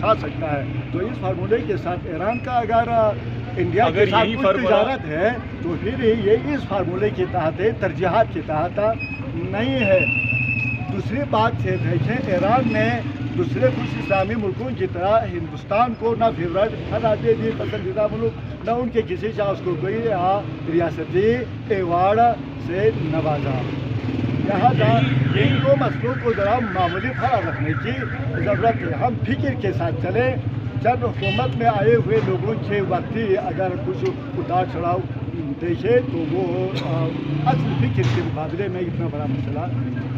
کھا سکتا ہے. تو اس فارمولے کے ساتھ ایران کا اگر انڈیا کے ساتھ کچھ تجارت ہے تو پھر یہ اس فارمولے کے تحت ترجیحات کے تحت نہیں ہے. دوسری بات سے دیکھیں، ایران نے دوسرے کچھ اسلامی ملکوں کی طرح ہندوستان کو نہ فیوریٹ بنا دے دی پسندیدہ ملک، نہ ان کے کسی شخص کو کوئی ریاستی ایوارڈ سے نوازا. لہٰذا ان دو مسئلوں کو ذرا معمولی فرق رکھنے کی ضرورت ہے. ہم فکر کے ساتھ چلیں. چند حکومت میں آئے ہوئے لوگوں کے وقتی اگر کچھ اتار چڑھاؤ دیکھے تو وہ اصل فکر کے مقابلے میں اتنا بڑا مسئلہ.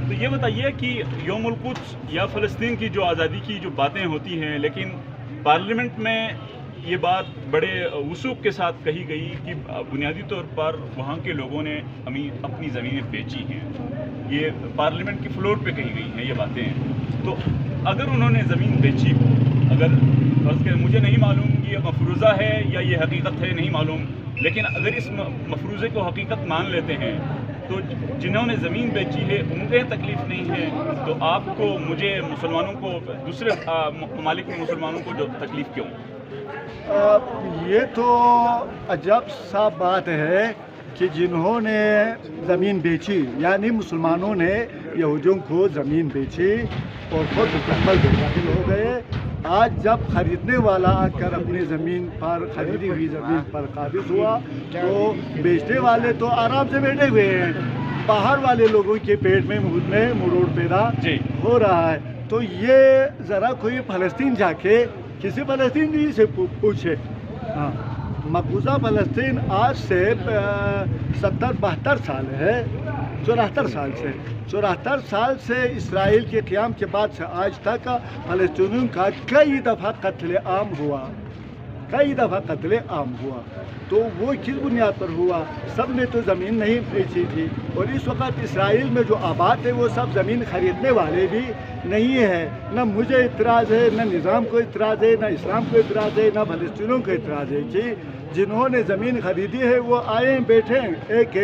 تو یہ بتائیے کہ یوم القدس یا فلسطین کی جو آزادی کی جو باتیں ہوتی ہیں، لیکن پارلیمنٹ میں یہ بات بڑے وثوق کے ساتھ کہی گئی کہ بنیادی طور پر وہاں کے لوگوں نے اپنی زمینیں بیچی ہیں. یہ پارلیمنٹ کی فلور پہ کہی گئی ہیں یہ باتیں. تو اگر انہوں نے زمین بیچی ہو، اگر مجھے نہیں معلوم کہ یہ مفروضہ ہے یا یہ حقیقت ہے، نہیں معلوم، لیکن اگر اس مفروضے کو حقیقت مان لیتے ہیں تو جنہوں نے زمین بیچی ہے انہیں تکلیف نہیں ہے، تو آپ کو، مجھے، مسلمانوں کو، دوسرے ممالک میں مسلمانوں کو جو تکلیف کیوں؟ یہ تو عجب سا بات ہے کہ جنہوں نے زمین بیچی، یعنی مسلمانوں نے یہودیوں کو زمین بیچی اور خود مکمل بے دخل ہو گئے. آج جب خریدنے والا آ کر اپنی زمین پر، خریدی ہوئی زمین پر قابض ہوا تو بیچنے والے تو آرام سے بیٹھے ہوئے ہیں. باہر والے لوگوں کے پیٹ میں مروڑ پیدا ہو رہا ہے. تو یہ ذرا کوئی فلسطین جا کے کسی فلسطینی سے پوچھے. ہاں، مقبوضہ فلسطین آج سے 70-72 سال ہے، 74 سال سے اسرائیل کے قیام کے بعد سے آج تک فلسطینیوں کا کئی دفعہ قتل عام ہوا. تو وہ کس بنیاد پر ہوا؟ سب نے تو زمین نہیں بیچی تھی. اور اس وقت اسرائیل میں جو آباد ہے وہ سب زمین خریدنے والے بھی نہیں ہے. نہ مجھے اعتراض ہے، نہ نظام کو اعتراض ہے، نہ اسلام کو اعتراض ہے، نہ فلسطینیوں کو اعتراض ہے کہ جنہوں نے زمین خریدی ہے وہ آئے بیٹھے ایک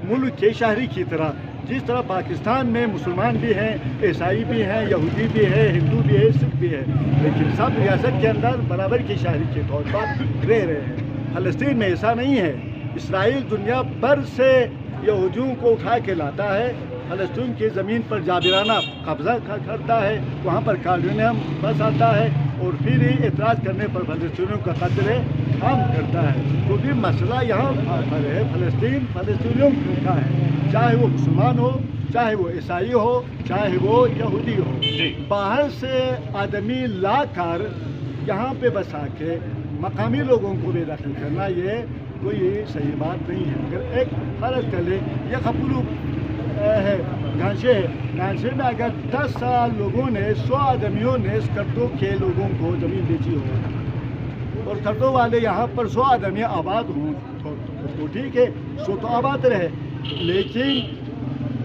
ملک کے شہری کی طرح. جس طرح پاکستان میں مسلمان بھی ہیں، عیسائی بھی ہیں، یہودی بھی ہیں، ہندو بھی ہے، سکھ بھی ہے، لیکن سب ریاست کے اندر برابر کے شہری کے طور پر رہ رہے ہیں. فلسطین میں ایسا نہیں ہے. اسرائیل دنیا بھر سے یہودیوں کو اٹھا کے لاتا ہے، فلسطین کی زمین پر جابرانہ قبضہ کرتا ہے، وہاں پر کالونیاں بساتا ہے اور پھر ہی اعتراض کرنے پر فلسطینیوں کا قتل عام کرتا ہے. تو بھی مسئلہ یہاں پر ہے، فلسطینیوں کا ہے، چاہے وہ مسلمان ہو، چاہے وہ عیسائی ہو، چاہے وہ یہودی ہو. باہر سے آدمی لا کر یہاں پہ بسا کے مقامی لوگوں کو بے دخل کرنا یہ کوئی صحیح بات نہیں ہے. اگر ایک فرض کر لیں، یہ خپلو ہے، گھانچے ہے، گھانچے میں اگر 10 لوگوں نے، 100 آدمیوں نے اسکرٹوں کے لوگوں کو زمین بیچی ہو اور اسکرٹوں والے یہاں پر 100 آدمی آباد ہوں تو ٹھیک ہے، 100 تو آباد رہے. لیکن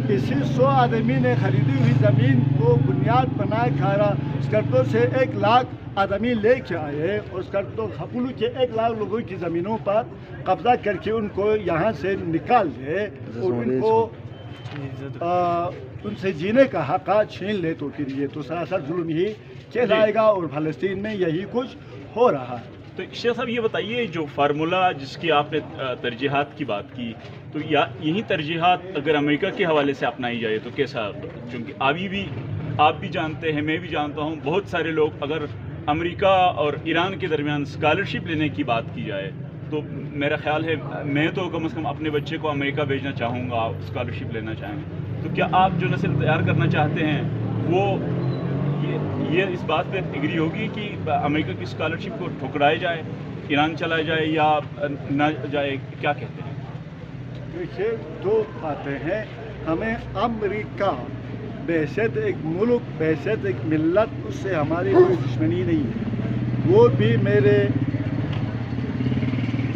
اسی 100 آدمی نے خریدی ہوئی زمین کو بنیاد بنا کر اسکرٹوں سے 1 لاکھ آدمی لے کے آئے اور اسکرٹوں خپلو کے 1 لاکھ لوگوں کی زمینوں پر قبضہ کر کے ان کو یہاں سے نکال دے اور ان کو ان سے جینے کا حق چھین لے، تو پھر یہ تو سراسر ظلم ہی کہلائے گا. اور فلسطین میں یہی کچھ ہو رہا ہے. تو شیخ صاحب یہ بتائیے، جو فارمولہ جس کی آپ نے ترجیحات کی بات کی، تو یہی ترجیحات اگر امریکہ کے حوالے سے اپنائی جائے تو کیسا؟ چونکہ ابھی بھی آپ بھی جانتے ہیں، میں بھی جانتا ہوں، بہت سارے لوگ، اگر امریکہ اور ایران کے درمیان اسکالرشپ لینے کی بات کی جائے تو میرا خیال ہے میں تو کم از کم اپنے بچے کو امریکہ بھیجنا چاہوں گا، اسکالرشپ لینا چاہیں. تو کیا آپ جو نسل تیار کرنا چاہتے ہیں وہ یہ اس بات پہ اگری ہوگی کہ امریکہ کی اسکالرشپ کو ٹھکرائے جائے، ایران چلا جائے یا نہ جائے؟ کیا کہتے ہیں؟ دیکھیے، 2 باتیں ہیں. ہمیں امریکہ بحیثیت ایک ملک، بحیثیت ایک ملت، اس سے ہماری کوئی دشمنی نہیں ہے. وہ بھی میرے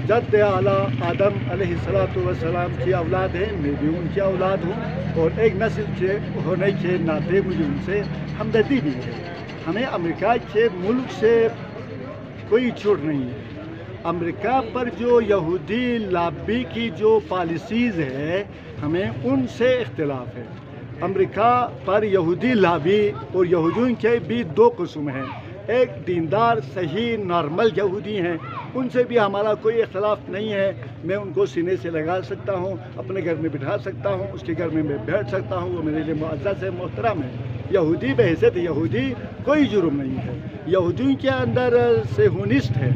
جد اعلیٰ آدم علیہ السلام کی اولاد ہے، میں بھی ان کی اولاد ہوں، اور ایک نسل کے ہونے کے ناطے مجھے ان سے ہمدردی بھی ہے. ہمیں امریکہ کے ملک سے کوئی چوٹ نہیں ہے. امریکہ پر جو یہودی لابی کی جو پالیسیز ہے، ہمیں ان سے اختلاف ہے. امریکہ پر یہودی لابی اور یہودیوں کے بھی 2 قسم ہیں. ایک دیندار صحیح نارمل یہودی ہیں، ان سے بھی ہمارا کوئی اختلاف نہیں ہے. میں ان کو سینے سے لگا سکتا ہوں، اپنے گھر میں بٹھا سکتا ہوں، اس کے گھر میں بیٹھ سکتا ہوں، وہ میرے لیے معزز ہے، محترم ہے. یہودی بحیثیت یہودی کوئی جرم نہیں ہے. یہودیوں کے اندر صہیونسٹ ہے.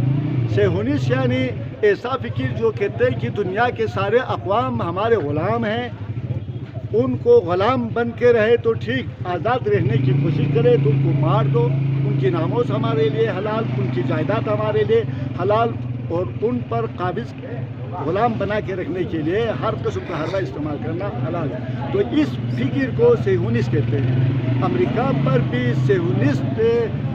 صہیونسٹ یعنی ایسا فکر جو کہتے ہیں کہ دنیا کے سارے اقوام ہمارے غلام ہیں، ان کو غلام بن کے رہے تو ٹھیک، آزاد رہنے کی کوشش کرے تو ان کو مار دو. ان کی ناموس ہمارے لیے حلال، ان کی جائیداد ہمارے لیے حلال، اور ان پر قابض غلام بنا کے رکھنے کے لیے ہر قسم کا حربہ استعمال کرنا حلال ہے. تو اس فکر کو صہیونسٹ کہتے ہیں. امریکہ پر بھی صہیونسٹ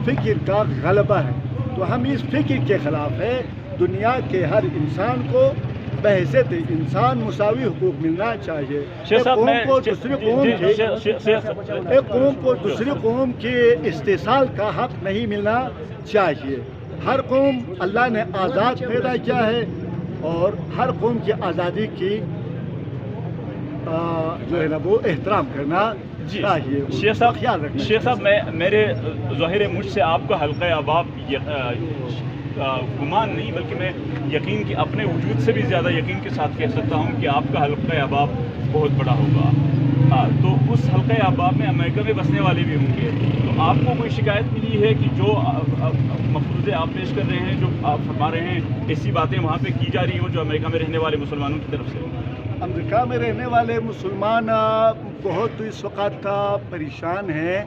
فکر کا غلبہ ہے. تو ہم اس فکر کے خلاف ہیں. دنیا کے ہر انسان کو بحیثیت انسان مساوی حقوق ملنا چاہیے. ایک قوم کو دوسری قوم کے استحصال کا حق نہیں ملنا چاہیے. ہر قوم اللہ نے آزاد پیدا کیا ہے اور ہر قوم کی آزادی کی جو ہے نا وہ احترام کرنا چاہیے. شیخ صاحب میرے ظاہر مجھ سے آپ کا حلقہ احباب گمان نہیں بلکہ میں یقین کہ اپنے وجود سے بھی زیادہ یقین کے ساتھ کہہ سکتا ہوں کہ آپ کا حلقہ احباب بہت بڑا ہوگا. تو اس حلقہ احباب میں امریکہ میں بسنے والے بھی ہوں گے. تو آپ کو کوئی شکایت ملی ہے کہ جو مفروضے آپ پیش کر رہے ہیں، جو آپ فرما رہے ہیں، ایسی باتیں وہاں پہ کی جا رہی ہوں جو امریکہ میں رہنے والے مسلمانوں کی طرف سے؟ امریکہ میں رہنے والے مسلمان بہت اس وقت پریشان ہیں،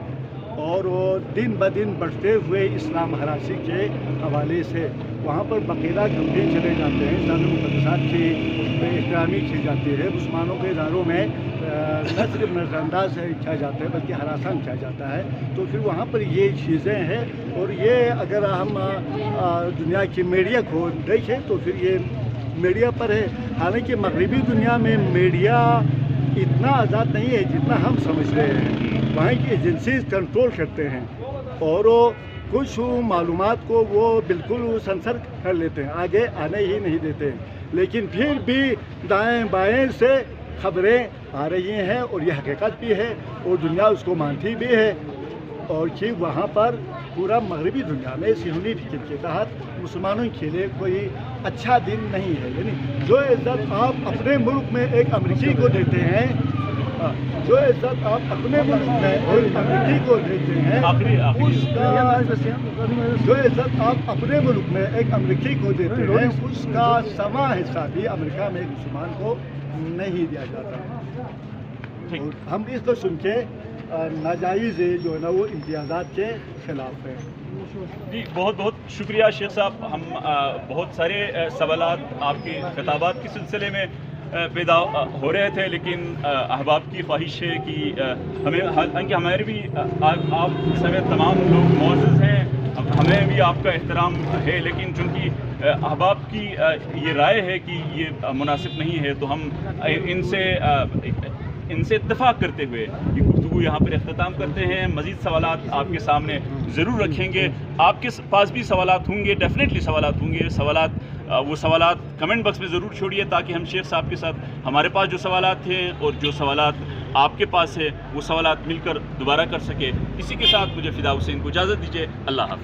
اور وہ دن بدن بڑھتے ہوئے اسلام ہراشی کے حوالے سے وہاں پر باقاعدہ کیمپین چلے جاتے ہیں. اسلامی مقدسات کی احترامی کی جاتی ہے. مسلمانوں کے اداروں میں نہ صرف نظر انداز کیا جاتا ہے بلکہ ہراساں کیا جاتا ہے. تو پھر وہاں پر یہ چیزیں ہیں، اور یہ اگر ہم دنیا کی میڈیا کو دیکھیں تو پھر یہ میڈیا پر ہے. حالانکہ مغربی دنیا میں میڈیا اتنا آزاد نہیں ہے جتنا ہم سمجھ رہے ہیں. وہاں کی ایجنسیز کنٹرول کرتے ہیں اور وہ کچھ معلومات کو وہ بالکل سنسر کر لیتے ہیں، آگے آنے ہی نہیں دیتے. لیکن پھر بھی دائیں بائیں سے خبریں آ رہی ہیں، اور یہ حقیقت بھی ہے اور دنیا اس کو مانتی بھی ہے. اور کہ وہاں پر پورا مغربی دنیا میں صہیونی فکر کے تحت مسلمانوں کے لیے کوئی اچھا دن نہیں ہے. یعنی جو عزت آپ اپنے ملک میں ایک امریکی کو دیتے ہیں، جو عزت آپ اپنے ملک میں ایک امریکی کو دیتے ہیں، جو عزت آپ اپنے ملک میں ایک امریکی کو دیتے ہیں، اس کا سوا حصہ بھی امریکہ میں ایک مسلمان کو نہیں دیا جاتا. ہم اس کو سن کے ناجائز جو ہے نا وہ امتیازات کے خلاف ہیں. جی بہت بہت شکریہ شیخ صاحب. ہم بہت سارے سوالات آپ کے خطابات کے سلسلے میں پیدا ہو رہے تھے، لیکن احباب کی خواہش ہے کہ ہمیں ہمارے بھی آپ سمیت تمام لوگ معزز ہیں، ہمیں بھی آپ کا احترام ہے، لیکن چونکہ احباب کی یہ رائے ہے کہ یہ مناسب نہیں ہے تو ہم ان سے اتفاق کرتے ہوئے یہ گفتگو یہاں پر اختتام کرتے ہیں. مزید سوالات آپ کے سامنے ضرور رکھیں گے. آپ کے پاس بھی سوالات ہوں گے، ڈیفینیٹلی سوالات ہوں گے. وہ سوالات کمنٹ باکس میں ضرور چھوڑیے تاکہ ہم شیخ صاحب کے ساتھ ہمارے پاس جو سوالات ہیں اور جو سوالات آپ کے پاس ہے وہ سوالات مل کر دوبارہ کر سکے. اسی کے ساتھ مجھے فدا حسین کو اجازت دیجیے. اللہ حافظ.